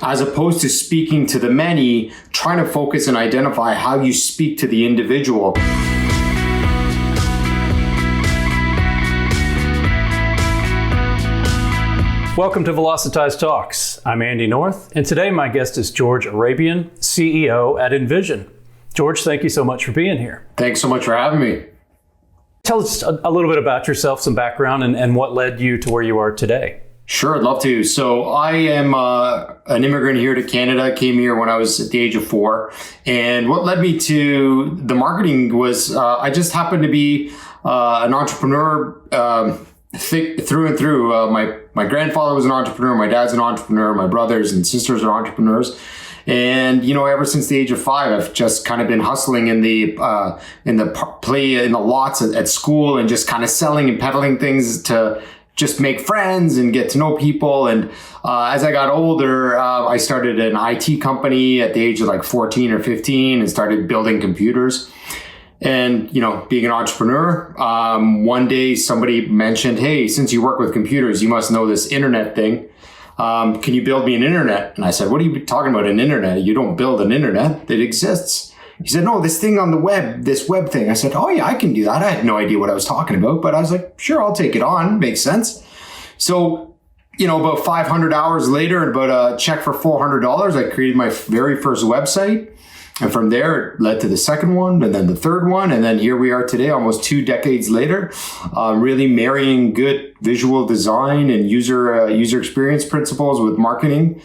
as opposed to speaking to the many, trying to focus and identify how you speak to the individual. Welcome to Velocitize Talks. I'm Andy North, and today my guest is George Arabian, CEO at NVISION. George, thank you so much for being here. Thanks so much for having me. Tell us a little bit about yourself, some background, and what led you to where you are today. Sure, I'd love to. So I am an immigrant here to Canada. Came here when I was at the age of 4. And what led me to the marketing was I just happened to be an entrepreneur through and through. My grandfather was an entrepreneur. My dad's an entrepreneur. My brothers and sisters are entrepreneurs. And, ever since the age of 5, I've just kind of been hustling in the lots at school and just kind of selling and peddling things to just make friends and get to know people. And as I got older, I started an IT company at the age of like 14 or 15 and started building computers. And, being an entrepreneur, one day somebody mentioned, hey, since you work with computers, you must know this internet thing. Can you build me an internet? And I said, what are you talking about, an internet? You don't build an internet. It exists. He said, no, this thing on the web, this web thing. I said, oh yeah, I can do that. I had no idea what I was talking about, but I was like, sure, I'll take it on. Makes sense. So, about 500 hours later and about a check for $400, I created my very first website. And from there, it led to the second one and then the third one. And then here we are today, almost 2 decades later, really marrying good visual design and user experience principles with marketing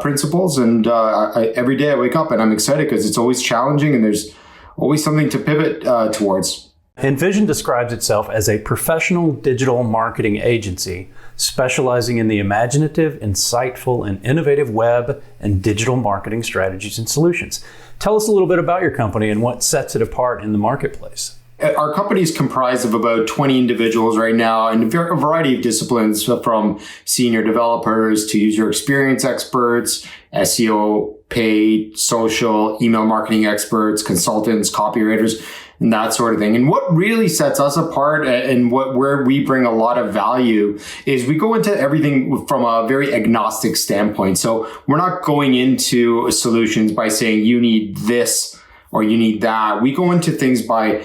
principles. And every day I wake up and I'm excited because it's always challenging and there's always something to pivot towards. NVISION describes itself as a professional digital marketing agency specializing in the imaginative, insightful, and innovative web and digital marketing strategies and solutions. Tell us a little bit about your company and what sets it apart in the marketplace. Our company is comprised of about 20 individuals right now in a variety of disciplines, from senior developers to user experience experts, SEO, paid, social, email marketing experts, consultants, copywriters, and that sort of thing. And what really sets us apart and where we bring a lot of value is we go into everything from a very agnostic standpoint. So we're not going into solutions by saying you need this or you need that. We go into things by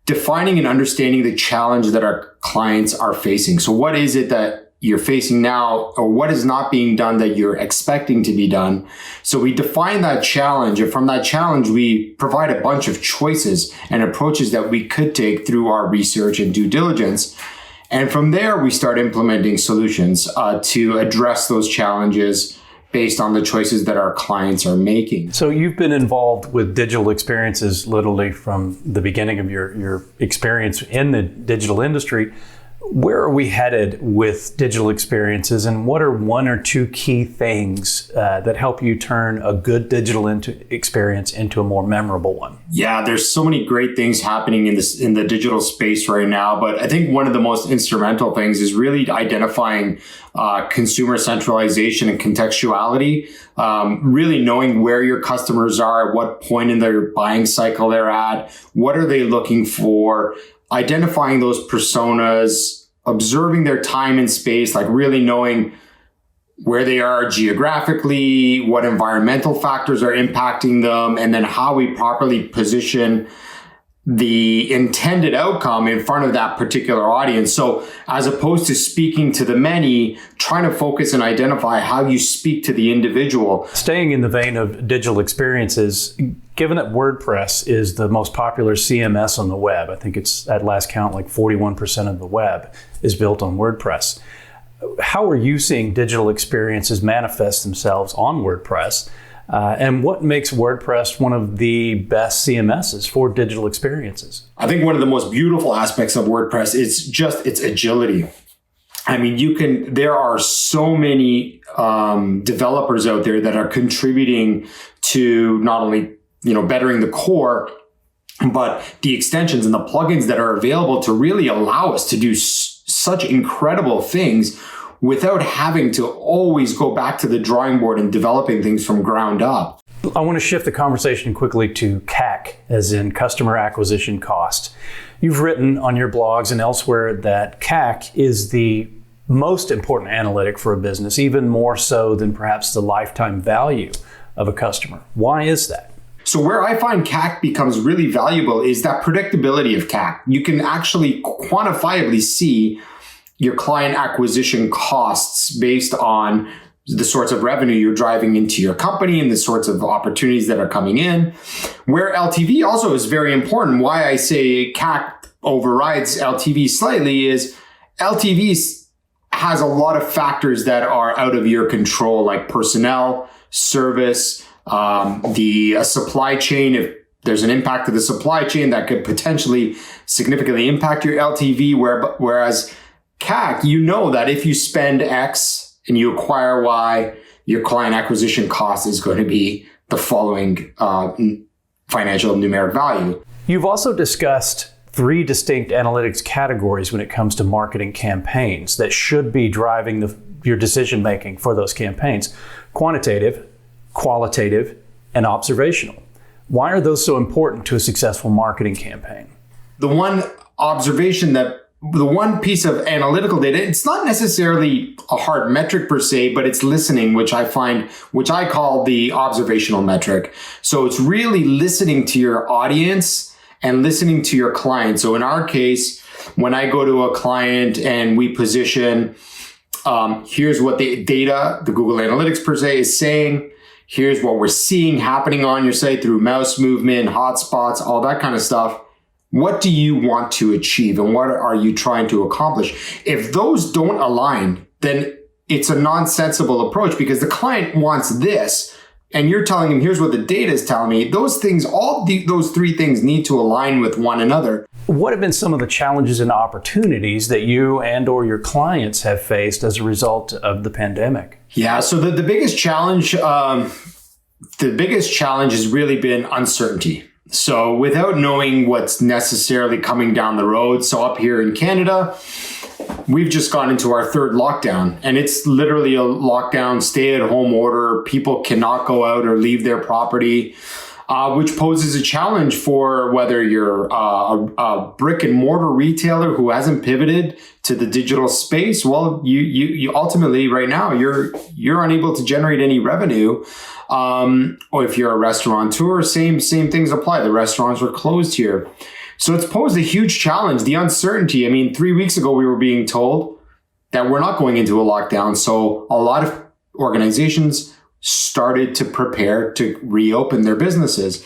defining and understanding the challenge that our clients are facing. So what is it that you're facing now, or what is not being done that you're expecting to be done? So we define that challenge, and from that challenge, we provide a bunch of choices and approaches that we could take through our research and due diligence. And from there, we start implementing solutions to address those challenges based on the choices that our clients are making. So you've been involved with digital experiences literally from the beginning of your experience in the digital industry. Where are we headed with digital experiences, and what are 1 or 2 key things that help you turn a good digital experience into a more memorable one? Yeah, there's so many great things happening in the digital space right now, but I think one of the most instrumental things is really identifying consumer centralization and contextuality, really knowing where your customers are, at what point in their buying cycle they're at, what are they looking for, identifying those personas, observing their time and space, like really knowing where they are geographically, what environmental factors are impacting them, and then how we properly position the intended outcome in front of that particular audience. So as opposed to speaking to the many, trying to focus and identify how you speak to the individual. Staying in the vein of digital experiences, given that WordPress is the most popular CMS on the web, I think it's at last count like 41% of the web is built on WordPress. How are you seeing digital experiences manifest themselves on WordPress? And what makes WordPress one of the best CMSs for digital experiences? I think one of the most beautiful aspects of WordPress is just its agility. I mean, there are so many developers out there that are contributing to not only, bettering the core, but the extensions and the plugins that are available to really allow us to do such incredible things without having to always go back to the drawing board and developing things from ground up. I want to shift the conversation quickly to CAC, as in customer acquisition cost. You've written on your blogs and elsewhere that CAC is the most important analytic for a business, even more so than perhaps the lifetime value of a customer. Why is that? So where I find CAC becomes really valuable is that predictability of CAC. You can actually quantifiably see your client acquisition costs based on the sorts of revenue you're driving into your company and the sorts of opportunities that are coming in. Where LTV also is very important. Why I say CAC overrides LTV slightly is LTV has a lot of factors that are out of your control, like personnel, service, the supply chain. If there's an impact to the supply chain, that could potentially significantly impact your LTV. Whereas CAC, you know that if you spend X and you acquire Y, your client acquisition cost is going to be the following financial numeric value. You've also discussed 3 distinct analytics categories when it comes to marketing campaigns that should be driving your decision making for those campaigns: quantitative, qualitative, and observational. Why are those so important to a successful marketing campaign? The one piece of analytical data, it's not necessarily a hard metric per se, but it's listening, which I call the observational metric. So it's really listening to your audience and listening to your client. So in our case, when I go to a client and we position, here's what the data, the Google Analytics per se is saying. Here's what we're seeing happening on your site through mouse movement, hotspots, all that kind of stuff. What do you want to achieve and what are you trying to accomplish? If those don't align, then it's a nonsensical approach because the client wants this and you're telling him, here's what the data is telling me. Those things, those 3 things need to align with one another. What have been some of the challenges and opportunities that you and or your clients have faced as a result of the pandemic? Yeah, so the biggest challenge has really been uncertainty. So without knowing what's necessarily coming down the road, so up here in Canada, we've just gone into our 3rd lockdown, and it's literally a lockdown, stay-at-home order. People cannot go out or leave their property, which poses a challenge for whether you're a brick and mortar retailer who hasn't pivoted to the digital space. Well, you ultimately right now you're unable to generate any revenue. Or if you're a restaurateur, same things apply. The restaurants were closed here. So it's posed a huge challenge. The uncertainty. I mean, 3 weeks ago, we were being told that we're not going into a lockdown. So a lot of organizations started to prepare to reopen their businesses.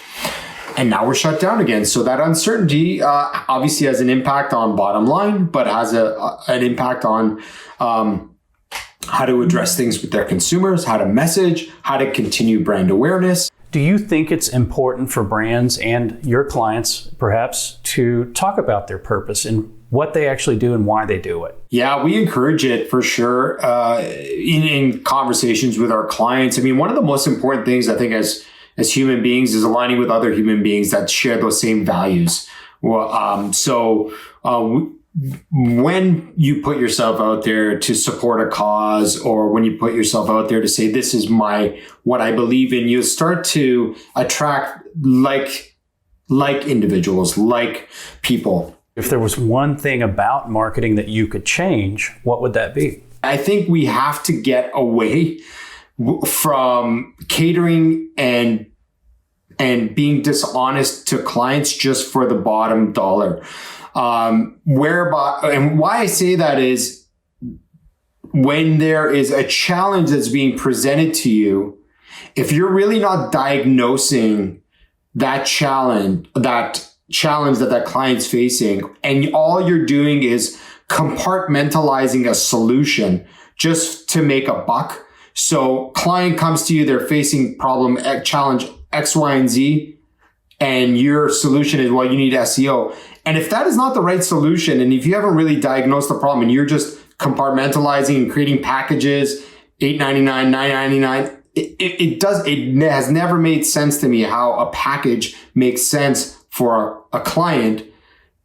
And now we're shut down again. So that uncertainty obviously has an impact on bottom line, but has an impact on how to address things with their consumers, how to message, how to continue brand awareness. Do you think it's important for brands and your clients, perhaps, to talk about their purpose and what they actually do and why they do it? Yeah, we encourage it for sure in conversations with our clients. I mean, one of the most important things I think as human beings is aligning with other human beings that share those same values. Well, when you put yourself out there to support a cause, or when you put yourself out there to say, this is what I believe in, you start to attract like individuals, like people. If there was one thing about marketing that you could change, what would that be? I think we have to get away from catering and being dishonest to clients just for the bottom dollar. And why I say that is when there is a challenge that's being presented to you, if you're really not diagnosing that challenge that client's facing, and all you're doing is compartmentalizing a solution just to make a buck. So client comes to you, they're facing challenge X, Y, and Z, and your solution is, well, you need SEO. And if that is not the right solution, and if you haven't really diagnosed the problem and you're just compartmentalizing and creating packages, $8.99, $9.99, it has never made sense to me how a package makes sense for a client,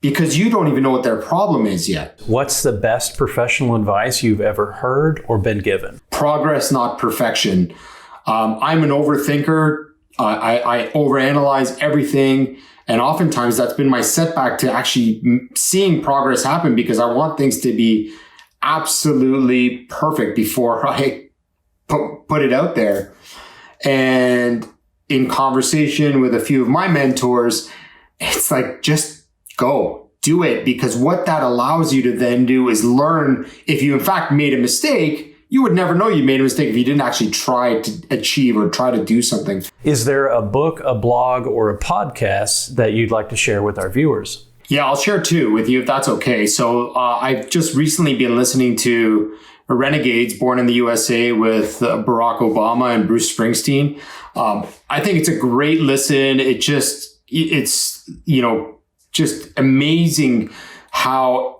because you don't even know what their problem is yet. What's the best professional advice you've ever heard or been given? Progress, not perfection. I'm an overthinker. I overanalyze everything. And oftentimes that's been my setback to actually seeing progress happen, because I want things to be absolutely perfect before I put it out there. And in conversation with a few of my mentors, it's like, just go. Do it, because what that allows you to then do is learn. If you in fact made a mistake, you would never know you made a mistake if you didn't actually try to achieve or try to do something. Is there a book, a blog, or a podcast that you'd like to share with our viewers? Yeah, I'll share two with you if that's okay. So I've just recently been listening to Renegades, Born in the USA with Barack Obama and Bruce Springsteen. I think it's a great listen. It's just amazing how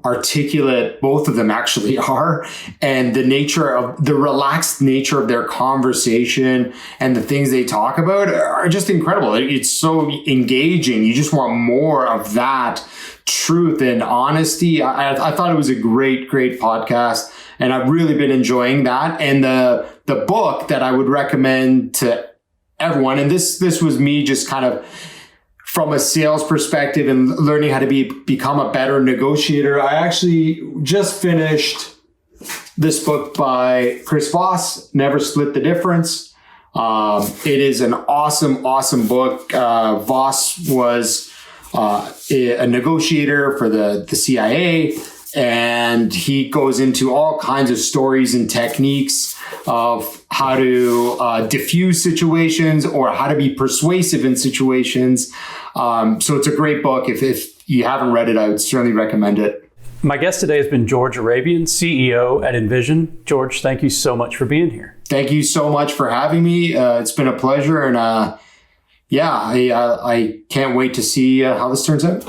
articulate both of them actually are, and the relaxed nature of their conversation and the things they talk about are just incredible. It's so engaging. You just want more of that truth and honesty. I thought it was a great podcast, and I've really been enjoying that. And the book that I would recommend to everyone, and this was me just kind of from a sales perspective and learning how to become a better negotiator. I actually just finished this book by Chris Voss, Never Split the Difference. It is an awesome book. Voss was a negotiator for the CIA, and he goes into all kinds of stories and techniques of how to diffuse situations or how to be persuasive in situations. So it's a great book. If you haven't read it, I would certainly recommend it. My guest today has been George Arabian, CEO at NVISION. George, thank you so much for being here. Thank you so much for having me. It's been a pleasure. And I can't wait to see how this turns out.